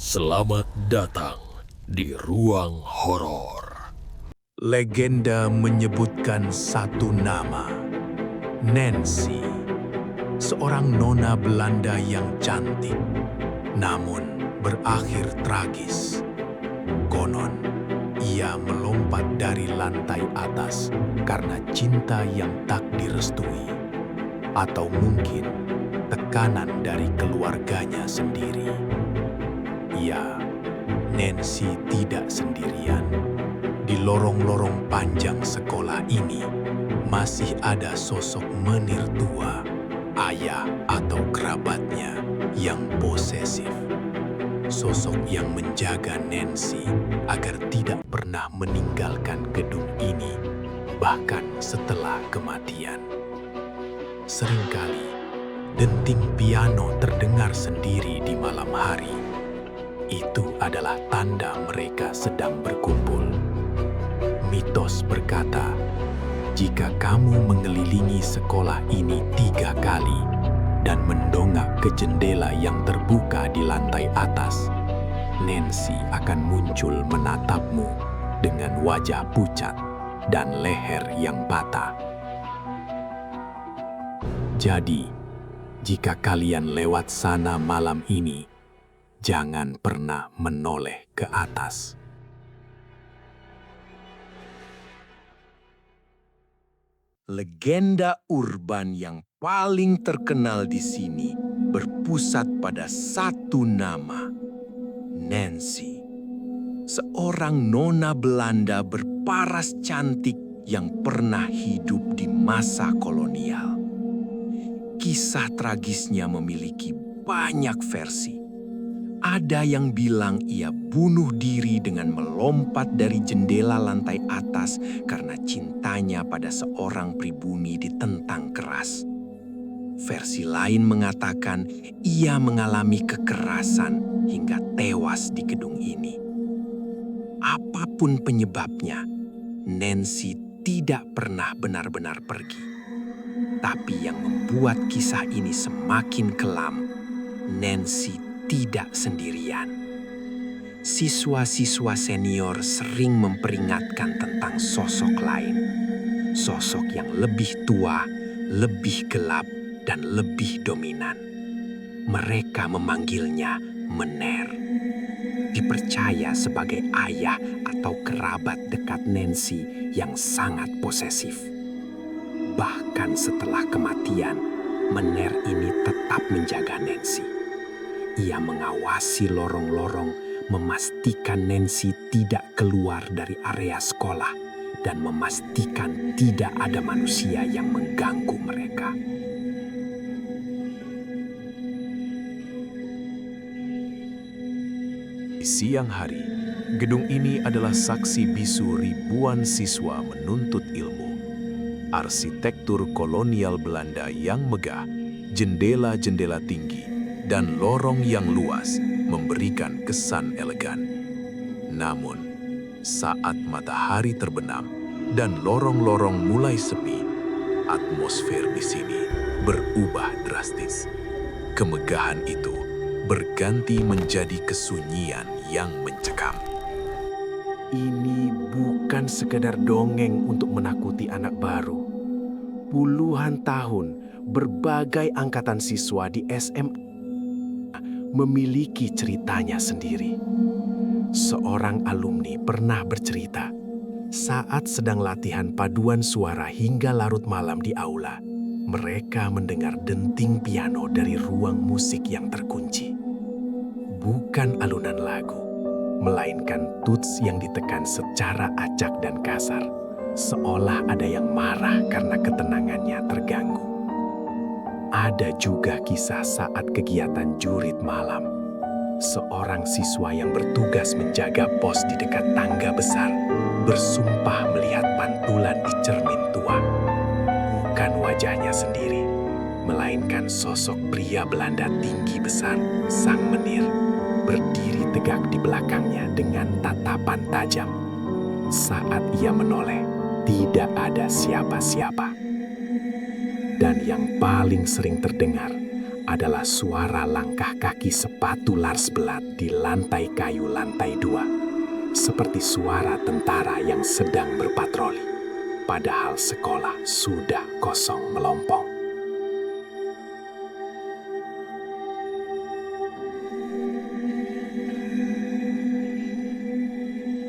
Selamat datang di ruang horor. Legenda menyebutkan satu nama, Nancy, seorang nona Belanda yang cantik, namun berakhir tragis. Konon, ia melompat dari lantai atas karena cinta yang tak direstui, atau mungkin tekanan dari keluarganya sendiri. Ya, Nancy tidak sendirian. Di lorong-lorong panjang sekolah ini, masih ada sosok menir tua, ayah atau kerabatnya yang posesif. Sosok yang menjaga Nancy agar tidak pernah meninggalkan gedung ini, bahkan setelah kematian. Seringkali, denting piano terdengar sendiri di malam hari. Itu adalah tanda mereka sedang berkumpul. Mitos berkata, jika kamu mengelilingi sekolah ini 3 kali dan mendongak ke jendela yang terbuka di lantai atas, Nancy akan muncul menatapmu dengan wajah pucat dan leher yang patah. Jadi, jika kalian lewat sana malam ini, jangan pernah menoleh ke atas. Legenda urban yang paling terkenal di sini berpusat pada satu nama, Nancy. Seorang nona Belanda berparas cantik yang pernah hidup di masa kolonial. Kisah tragisnya memiliki banyak versi. Ada yang bilang ia bunuh diri dengan melompat dari jendela lantai atas karena cintanya pada seorang pribumi ditentang keras. Versi lain mengatakan ia mengalami kekerasan hingga tewas di gedung ini. Apapun penyebabnya, Nancy tidak pernah benar-benar pergi. Tapi yang membuat kisah ini semakin kelam, Nancy tidak sendirian. Siswa-siswa senior sering memperingatkan tentang sosok lain. Sosok yang lebih tua, lebih gelap, dan lebih dominan. Mereka memanggilnya Mener. Dipercaya sebagai ayah atau kerabat dekat Nancy yang sangat posesif. Bahkan setelah kematian, Mener ini tetap menjaga Nancy. Ia mengawasi lorong-lorong, memastikan Nancy tidak keluar dari area sekolah, dan memastikan tidak ada manusia yang mengganggu mereka. Di siang hari, gedung ini adalah saksi bisu ribuan siswa menuntut ilmu. Arsitektur kolonial Belanda yang megah, jendela-jendela tinggi, dan lorong yang luas memberikan kesan elegan. Namun, saat matahari terbenam dan lorong-lorong mulai sepi, atmosfer di sini berubah drastis. Kemegahan itu berganti menjadi kesunyian yang mencekam. Ini bukan sekedar dongeng untuk menakuti anak baru. Puluhan tahun, berbagai angkatan siswa di SMA memiliki ceritanya sendiri. Seorang alumni pernah bercerita, saat sedang latihan paduan suara hingga larut malam di aula, mereka mendengar denting piano dari ruang musik yang terkunci. Bukan alunan lagu, melainkan tuts yang ditekan secara acak dan kasar, seolah ada yang marah karena ketenangannya terganggu. Ada juga kisah saat kegiatan jurit malam. Seorang siswa yang bertugas menjaga pos di dekat tangga besar bersumpah melihat pantulan di cermin tua. Bukan wajahnya sendiri, melainkan sosok pria Belanda tinggi besar, sang menir, berdiri tegak di belakangnya dengan tatapan tajam. Saat ia menoleh, tidak ada siapa-siapa. Dan yang paling sering terdengar adalah suara langkah kaki sepatu Lars Belat di lantai kayu lantai 2, seperti suara tentara yang sedang berpatroli, padahal sekolah sudah kosong melompong.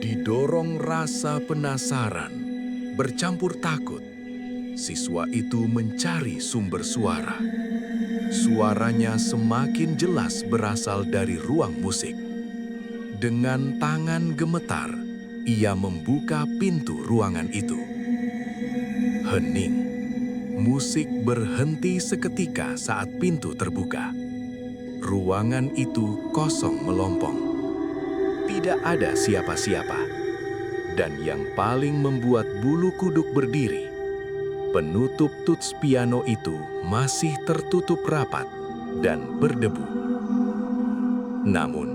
Didorong rasa penasaran, bercampur takut, siswa itu mencari sumber suara. Suaranya semakin jelas berasal dari ruang musik. Dengan tangan gemetar, ia membuka pintu ruangan itu. Hening. Musik berhenti seketika saat pintu terbuka. Ruangan itu kosong melompong. Tidak ada siapa-siapa. Dan yang paling membuat bulu kuduk berdiri, penutup tuts piano itu masih tertutup rapat dan berdebu. Namun,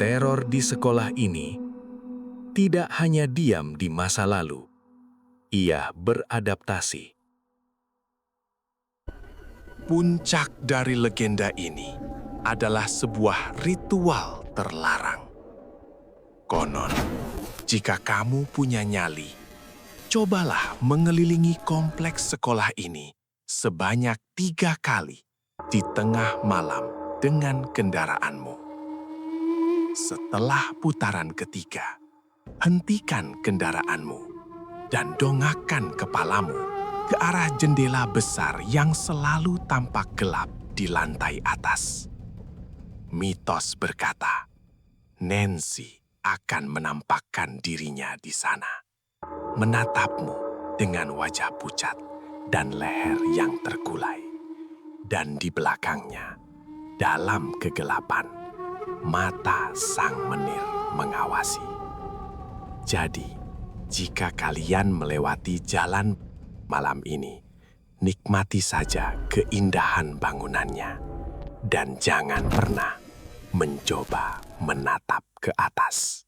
teror di sekolah ini tidak hanya diam di masa lalu, ia beradaptasi. Puncak dari legenda ini adalah sebuah ritual terlarang. Konon, jika kamu punya nyali, cobalah mengelilingi kompleks sekolah ini sebanyak 3 kali di tengah malam dengan kendaraanmu. Setelah putaran ketiga, hentikan kendaraanmu dan dongakkan kepalamu ke arah jendela besar yang selalu tampak gelap di lantai atas. Mitos berkata, Nancy akan menampakkan dirinya di sana, menatapmu dengan wajah pucat dan leher yang terkulai. Dan di belakangnya, dalam kegelapan, mata sang menir mengawasi. Jadi, jika kalian melewati jalan malam ini, nikmati saja keindahan bangunannya dan jangan pernah mencoba menatap ke atas.